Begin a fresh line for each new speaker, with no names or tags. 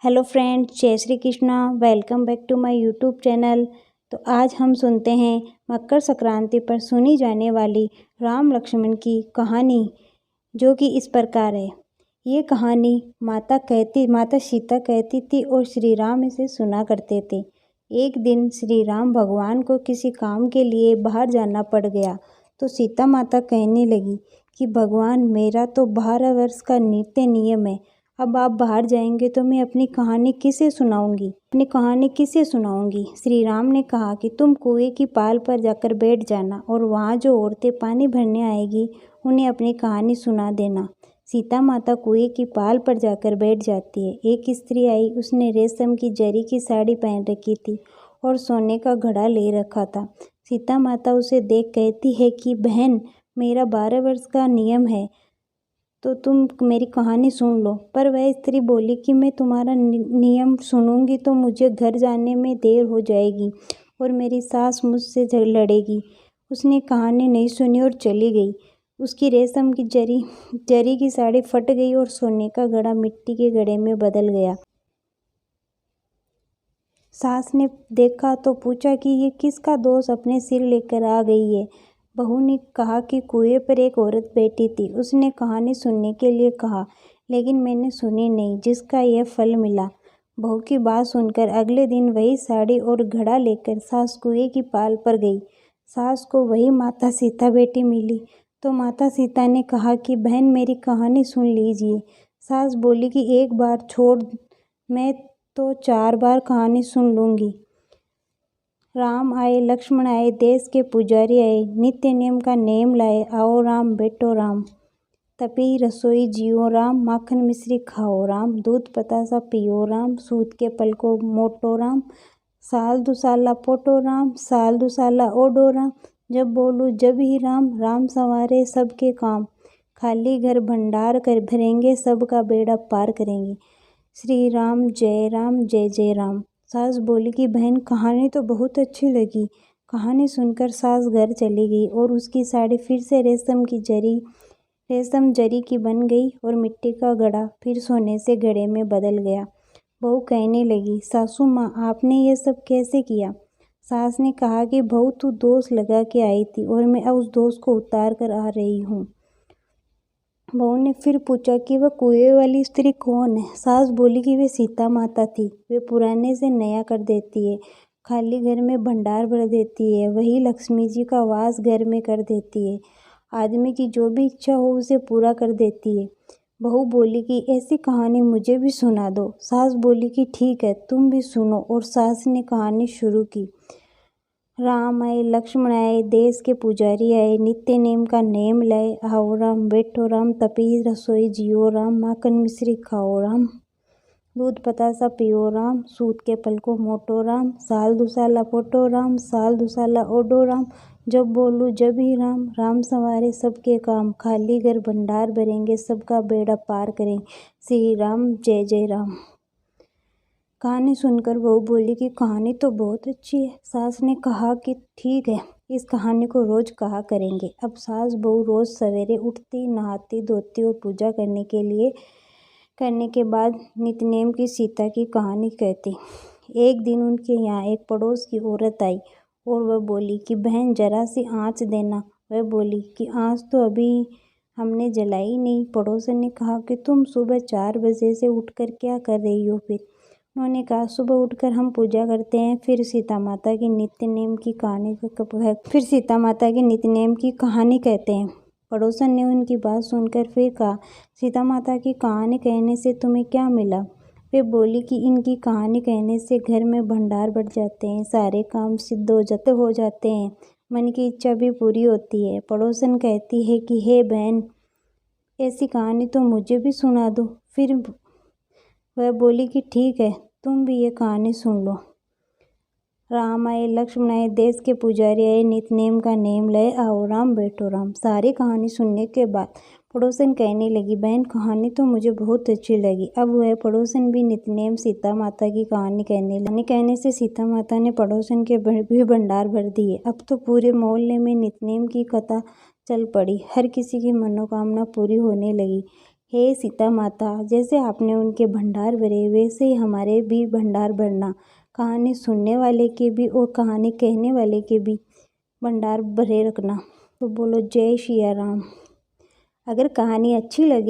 Hello friends, जय Shri Krishna. Welcome back to my YouTube channel. तो आज हम सुनते हैं मकर संक्रांति पर सुनी जाने वाली राम लक्ष्मण की कहानी, जो कि इस प्रकार है। ये कहानी माता सीता कहती थी और श्री राम इसे सुना करते थे। एक दिन श्री राम भगवान को किसी काम के लिए बाहर जाना पड़ गया, तो सीता माता कहने लगी कि भगवान, मेरा तो 12 वर्ष का नित्य नियम है। अब आप बाहर जाएंगे तो मैं अपनी कहानी किसे सुनाऊंगी। श्री राम ने कहा कि तुम कुएं की पाल पर जाकर बैठ जाना और वहाँ जो औरतें पानी भरने आएगी उन्हें अपनी कहानी सुना देना। सीता माता कुएं की पाल पर जाकर बैठ जाती है। एक स्त्री आई, उसने रेशम की जरी की साड़ी पहन रखी थी और सोने का घड़ा ले रखा था। सीता माता उसे देख कहती है कि बहन, मेरा 12 वर्ष का नियम है, तो तुम मेरी कहानी सुन लो। पर वह स्त्री बोली कि मैं तुम्हारा नियम सुनूंगी तो मुझे घर जाने में देर हो जाएगी और मेरी सास मुझसे लड़ेगी। उसने कहानी नहीं सुनी और चली गई। उसकी रेशम की जरी की साड़ी फट गई और सोने का घड़ा मिट्टी के घड़े में बदल गया। सास ने देखा तो पूछा कि ये किसका दोष अपने सिर लेकर आ गई है। बहू ने कहा कि कुएं पर एक औरत बैठी थी, उसने कहानी सुनने के लिए कहा, लेकिन मैंने सुनी नहीं, जिसका यह फल मिला। बहू की बात सुनकर अगले दिन वही साड़ी और घड़ा लेकर सास कुएं की पाल पर गई। सास को वही माता सीता बेटी मिली, तो माता सीता ने कहा कि बहन, मेरी कहानी सुन लीजिए। सास बोली कि एक बार छोड़, मैं तो 4 बार कहानी सुन लूँगी। राम आए, लक्ष्मण आए, देश के पुजारी आए, नित्य नियम का नेम लाए, आओ राम बैठो राम, तपी रसोई जियो राम, माखन मिश्री खाओ राम, दूध बतासा पियो राम, सूत के पल को मोटो राम, साल दुसाला पोटो राम, साल दुसाला ओडो राम, जब बोलूँ जब ही राम, राम संवारे सबके काम, खाली घर भंडार कर भरेंगे, सबका बेड़ा पार करेंगे। श्री राम जय जय राम। सास बोली कि बहन, कहानी तो बहुत अच्छी लगी। कहानी सुनकर सास घर चली गई और उसकी साड़ी फिर से रेशम जरी की बन गई और मिट्टी का घड़ा फिर सोने से घड़े में बदल गया। बहू कहने लगी, सासू माँ, आपने ये सब कैसे किया? सास ने कहा कि बहू, तू दोष लगा के आई थी और मैं अब उस दोष को उतार कर आ रही हूँ। बहू ने फिर पूछा कि वह कुएं वाली स्त्री कौन है? सास बोली कि वे सीता माता थी। वे पुराने से नया कर देती है, खाली घर में भंडार भर देती है, वही लक्ष्मी जी का वास घर में कर देती है, आदमी की जो भी इच्छा हो उसे पूरा कर देती है। बहू बोली कि ऐसी कहानी मुझे भी सुना दो। सास बोली कि ठीक है, तुम भी सुनो, और सास ने कहानी शुरू की। राम आए, लक्ष्मण आए, देश के पुजारी आए, नित्य नेम का नेम लाए, आओ राम बैठो राम, तपी रसोई जियो राम, माखन मिश्री खाओ राम, दूध बतासा पियो राम, सूत के पल को मोटो राम, साल दुसाला पोटो राम, साल दुसाला ओडो राम, जब बोलूँ जब ही राम, राम संवारे सबके काम, खाली घर भंडार भरेंगे, सबका बेड़ा पार करेंगे। श्री राम जय जय राम। कहानी सुनकर बहू बोली कि कहानी तो बहुत अच्छी है। सास ने कहा कि ठीक है, इस कहानी को रोज कहा करेंगे। अब सास बहू रोज सवेरे उठती, नहाती धोती और पूजा करने के बाद नित्यनेम की सीता की कहानी कहती। एक दिन उनके यहाँ एक पड़ोस की औरत आई और वह बोली कि बहन, जरा सी आँच देना। वह बोली कि आँच तो अभी हमने जलाई नहीं। पड़ोसन ने कहा कि तुम सुबह 4 बजे से उठकर क्या कर रही हो? फिर उन्होंने कहा, सुबह उठकर हम पूजा करते हैं, फिर सीता माता की नित्य नेम की कहानी कहते हैं। पड़ोसन ने उनकी बात सुनकर फिर कहा, सीता माता की कहानी कहने से तुम्हें क्या मिला? वे बोली कि इनकी कहानी कहने से घर में भंडार बढ़ जाते हैं, सारे काम सिद्ध हो जाते हैं, मन की इच्छा भी पूरी होती है। पड़ोसन कहती है कि हे बहन, ऐसी कहानी तो मुझे भी सुना दो। फिर वह बोली कि ठीक है, तुम भी ये कहानी सुन लो। राम आए, लक्ष्मण आए, देश के पुजारी आए, नित्य नेम का नेम लाए, आओ राम बैठो राम। सारी कहानी सुनने के बाद पड़ोसन कहने लगी, बहन, कहानी तो मुझे बहुत अच्छी लगी। अब वह पड़ोसन भी नित्यनेम सीता माता की कहानी कहने से सीता माता ने पड़ोसन के भी भंडार भर दिए। अब तो पूरे मोहल्ले में नित्यनेम की कथा चल पड़ी। हर किसी की मनोकामना पूरी होने लगी। हे सीता माता, जैसे आपने उनके भंडार भरे वैसे ही हमारे भी भंडार भरना। कहानी सुनने वाले के भी और कहानी कहने वाले के भी भंडार भरे रखना। तो बोलो जय सिया राम। अगर कहानी अच्छी लगे